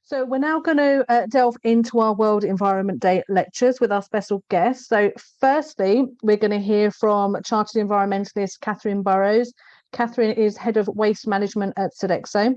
So we're now going to delve into our World Environment Day lectures with our special guests. So firstly, we're going to hear from Chartered Environmentalist Catherine Burrows. Catherine is Head of Waste Management at Sodexo,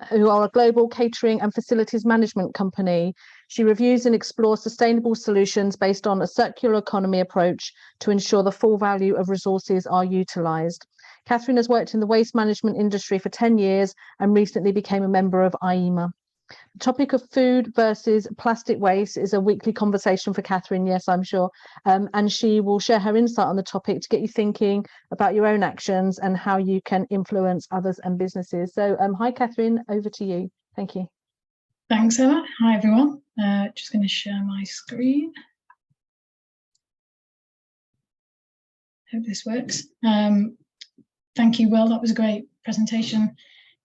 who are a global catering and facilities management company. She reviews and explores sustainable solutions based on a circular economy approach to ensure the full value of resources are utilised. Catherine has worked in the waste management industry for 10 years and recently became a member of IEMA. The topic of food versus plastic waste is a weekly conversation for Catherine, yes, I'm sure. And she will share her insight on the topic to get you thinking about your own actions and how you can influence others and businesses. So hi, Catherine, over to you. Thank you. Thanks, Emma. Hi, everyone. Just going to share my screen. Hope this works. Thank you, Will. That was a great presentation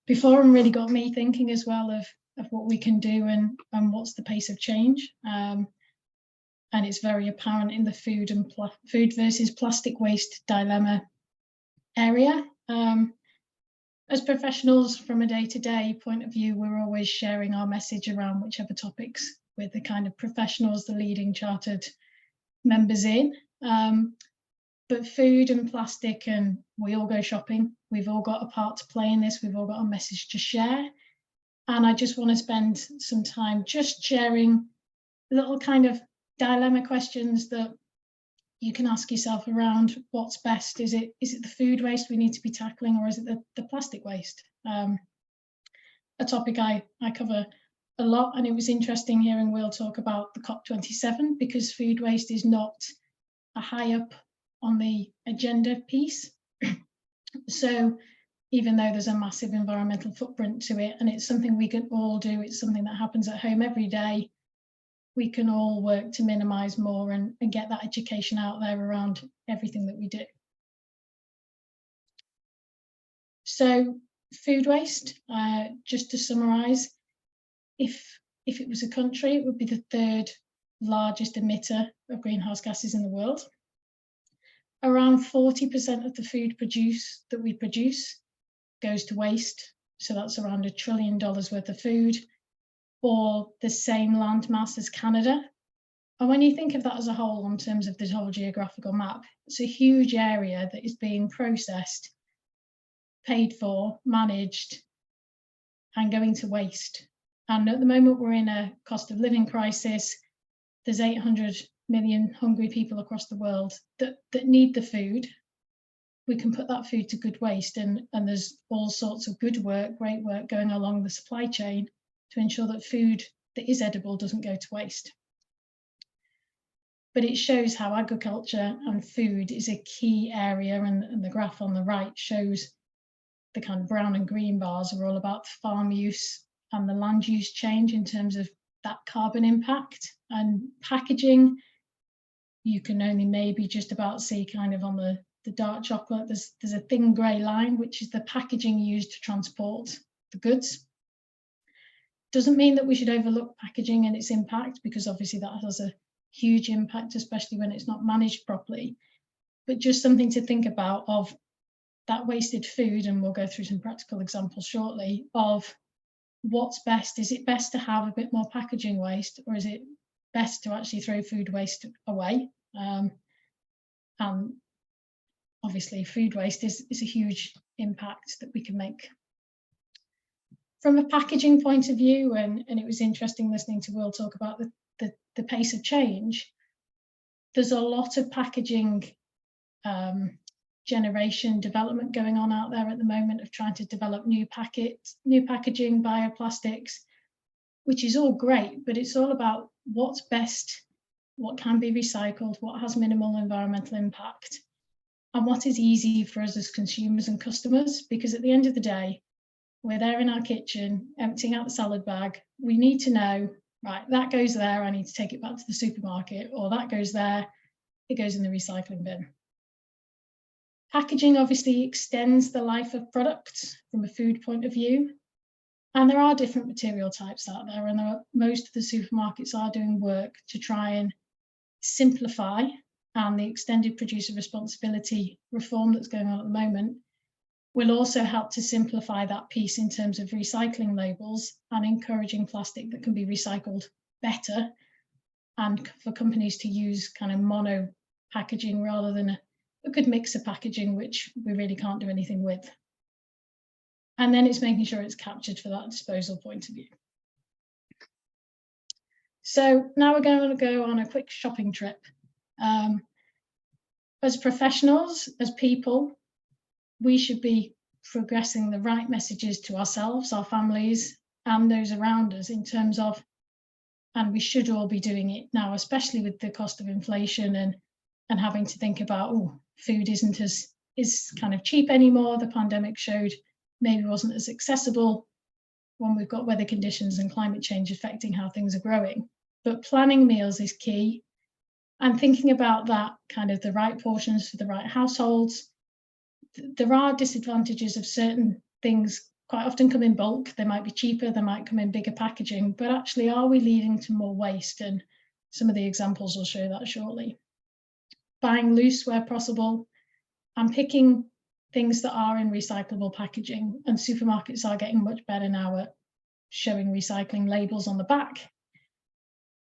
before and really got me thinking as well of what we can do and what's the pace of change. And it's very apparent in the food versus plastic waste dilemma area. As professionals from a day-to-day point of view, we're always sharing our message around whichever topics with the kind of professionals, the leading chartered members in. But food and plastic, and we all go shopping. We've all got a part to play in this. We've all got a message to share. And I just want to spend some time just sharing little kind of dilemma questions that you can ask yourself around what's best. Is it the food waste we need to be tackling, or is it the plastic waste? A topic I cover a lot, and it was interesting hearing Will talk about the COP27, because food waste is not a high up on the agenda piece. So even though there's a massive environmental footprint to it, and it's something we can all do, it's something that happens at home every day, we can all work to minimise more and get that education out there around everything that we do. So food waste, just to summarise, if it was a country, it would be the third largest emitter of greenhouse gases in the world. Around 40% of the food that we produce goes to waste. So that's around $1 trillion worth of food, or the same land mass as Canada. And when you think of that as a whole, in terms of the whole geographical map, it's a huge area that is being processed, paid for, managed, and going to waste. And at the moment, we're in a cost of living crisis. There's 800 million hungry people across the world that need the food. We can put that food to good waste, and there's all sorts of good work, great work going along the supply chain to ensure that food that is edible doesn't go to waste. But it shows how agriculture and food is a key area, and the graph on the right shows the kind of brown and green bars are all about farm use and the land use change in terms of that carbon impact. And packaging, you can only maybe just about see kind of on the dark chocolate, there's a thin grey line, which is the packaging used to transport the goods. Doesn't mean that we should overlook packaging and its impact, because obviously that has a huge impact, especially when it's not managed properly. But just something to think about of that wasted food, and we'll go through some practical examples shortly of what's best. Is it best to have a bit more packaging waste, or is it best to actually throw food waste away? And obviously food waste is a huge impact that we can make. From a packaging point of view, and it was interesting listening to Will talk about the pace of change, there's a lot of packaging generation development going on out there at the moment of trying to develop new packaging, bioplastics, which is all great, but it's all about what's best, what can be recycled, what has minimal environmental impact, and what is easy for us as consumers and customers. Because at the end of the day, we're there in our kitchen, emptying out the salad bag. We need to know, right, that goes there, I need to take it back to the supermarket, or that goes there, it goes in the recycling bin. Packaging obviously extends the life of products from a food point of view. And there are different material types out there, and most of the supermarkets are doing work to try and simplify, and the extended producer responsibility reform that's going on at the moment will also help to simplify that piece in terms of recycling labels and encouraging plastic that can be recycled better, and for companies to use kind of mono packaging rather than a good mix of packaging, which we really can't do anything with. And then it's making sure it's captured for that disposal point of view. So now we're going to go on a quick shopping trip. As professionals, as people, we should be progressing the right messages to ourselves, our families, and those around us in terms of, and we should all be doing it now, especially with the cost of inflation and having to think about, oh, food is kind of cheap anymore. The pandemic showed maybe wasn't as accessible when we've got weather conditions and climate change affecting how things are growing. But planning meals is key, and thinking about that kind of the right portions for the right households. There are disadvantages of certain things quite often come in bulk. They might be cheaper, they might come in bigger packaging, but actually, are we leading to more waste? And some of the examples will show that shortly. Buying loose where possible, and picking things that are in recyclable packaging. And supermarkets are getting much better now at showing recycling labels on the back.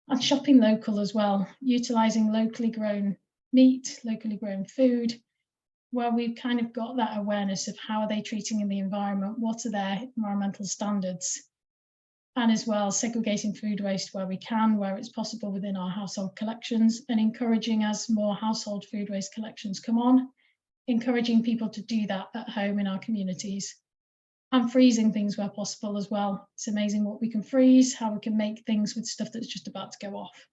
And shopping local as well, utilising locally grown meat, locally grown food, where we've kind of got that awareness of how are they treating in the environment, what are their environmental standards, and as well segregating food waste where we can, where it's possible within our household collections, and encouraging as more household food waste collections come on, encouraging people to do that at home in our communities, and freezing things where possible as well. It's amazing what we can freeze, how we can make things with stuff that's just about to go off.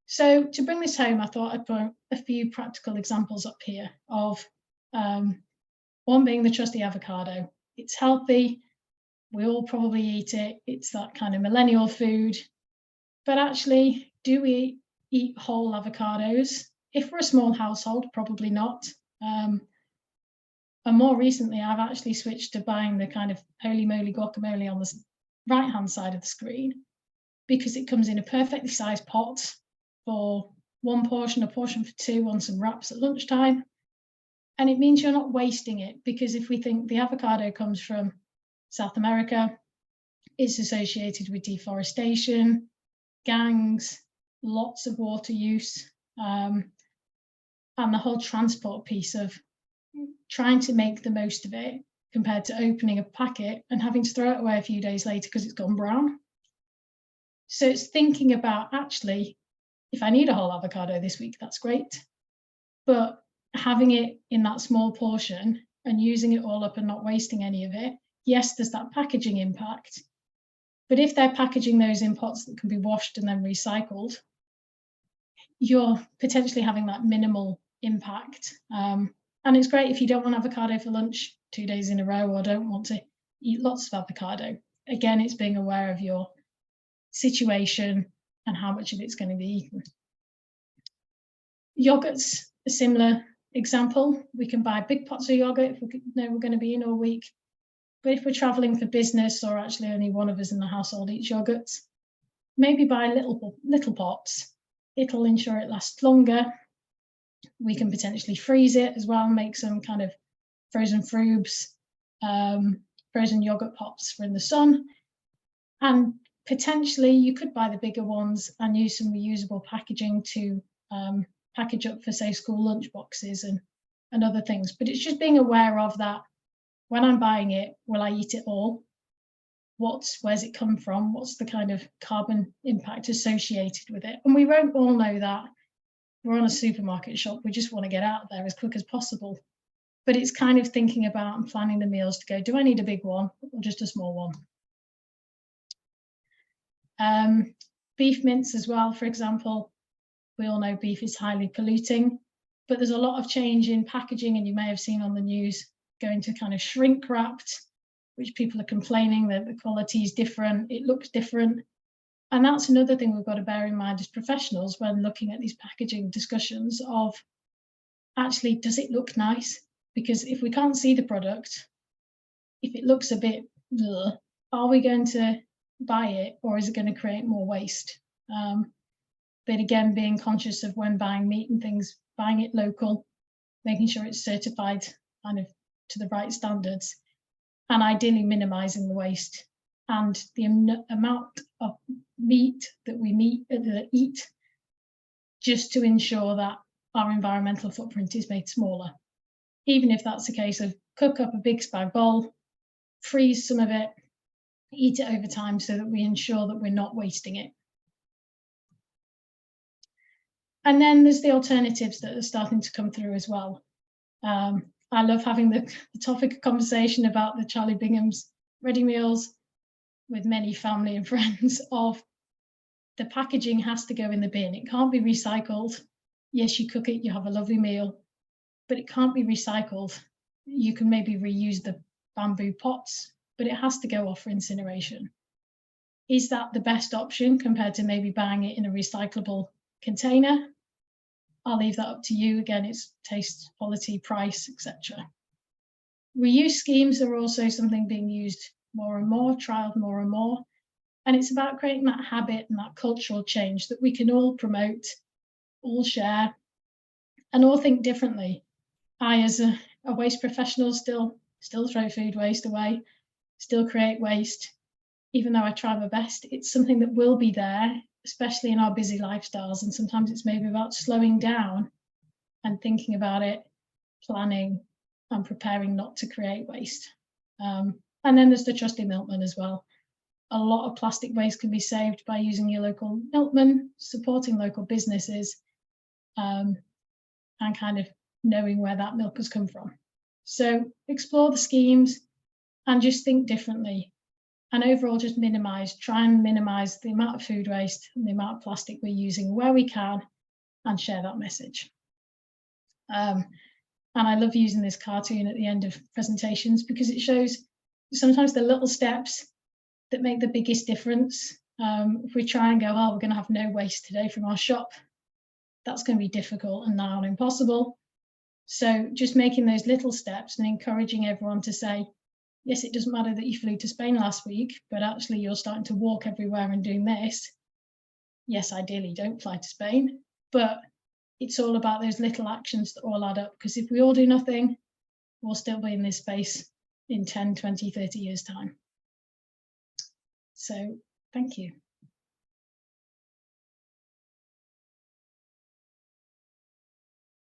So to bring this home, I thought I'd put a few practical examples up here of one being the trusty avocado. It's healthy, we all probably eat it, it's that kind of millennial food, but actually, do we eat whole avocados? If we're a small household, probably not. And more recently, I've actually switched to buying the kind of holy moly guacamole on the right-hand side of the screen, because it comes in a perfectly sized pot for one portion, a portion for two on some wraps at lunchtime. And it means you're not wasting it, because if we think the avocado comes from South America, it's associated with deforestation, gangs, lots of water use, and the whole transport piece of trying to make the most of it compared to opening a packet and having to throw it away a few days later because it's gone brown. So it's thinking about, actually, if I need a whole avocado this week, that's great. But having it in that small portion and using it all up and not wasting any of it, yes, there's that packaging impact. But if they're packaging those in pots that can be washed and then recycled, you're potentially having that minimal impact. And it's great if you don't want avocado for lunch 2 days in a row, or don't want to eat lots of avocado. Again, it's being aware of your situation and how much of it's going to be eaten. Yogurt's a similar example. We can buy big pots of yogurt if we know we're going to be in all week. But if we're traveling for business, or actually only one of us in the household eats yogurt, maybe buy little pots. It'll ensure it lasts longer. We can potentially freeze it as well, make some kind of frozen frubes, frozen yogurt pots for in the sun. And potentially you could buy the bigger ones and use some reusable packaging to package up for, say, school lunch boxes and other things. But it's just being aware of that. When I'm buying it, will I eat it all? Where's it come from? What's the kind of carbon impact associated with it? And we won't all know that. We're on a supermarket shop. We just want to get out there as quick as possible. But it's kind of thinking about and planning the meals to go, do I need a big one or just a small one? Beef mince as well, for example. We all know beef is highly polluting, but there's a lot of change in packaging, and you may have seen on the news going to kind of shrink wrapped, which people are complaining that the quality is different, it looks different. And that's another thing we've got to bear in mind as professionals when looking at these packaging discussions of, actually, does it look nice? Because if we can't see the product, if it looks a bit, ugh, are we going to buy it, or is it going to create more waste? But again, being conscious of when buying meat and things, buying it local, making sure it's certified kind of to the right standards, and ideally minimizing the waste and the amount of meat that we eat, just to ensure that our environmental footprint is made smaller. Even if that's a case of cook up a big spag bowl, freeze some of it, eat it over time so that we ensure that we're not wasting it. And then there's the alternatives that are starting to come through as well. I love having the topic of conversation about the Charlie Bingham's ready meals with many family and friends of the packaging has to go in the bin. It can't be recycled. Yes, you cook it, you have a lovely meal, but it can't be recycled. You can maybe reuse the bamboo pots, but it has to go off for incineration. Is that the best option compared to maybe buying it in a recyclable container? I'll leave that up to you. Again, it's taste, quality, price, etc. Reuse schemes are also something being used more and more, trialed more and more. And it's about creating that habit and that cultural change that we can all promote, all share, and all think differently. I, as a waste professional, still throw food waste away, still create waste. Even though I try my best, it's something that will be there, especially in our busy lifestyles. And sometimes it's maybe about slowing down and thinking about it, planning and preparing not to create waste. And then there's the trusty milkman as well. A lot of plastic waste can be saved by using your local milkman, supporting local businesses, and kind of knowing where that milk has come from. So explore the schemes and just think differently. And overall, just try and minimize the amount of food waste and the amount of plastic we're using where we can, and share that message. And I love using this cartoon at the end of presentations because it shows sometimes the little steps that make the biggest difference. If we try and go, oh, we're going to have no waste today from our shop, that's going to be difficult and now impossible. So just making those little steps and encouraging everyone to say, yes, it doesn't matter that you flew to Spain last week, but actually you're starting to walk everywhere and doing this. Yes, ideally don't fly to Spain, but it's all about those little actions that all add up, because if we all do nothing, we'll still be in this space in 10, 20, 30 years' time. So thank you.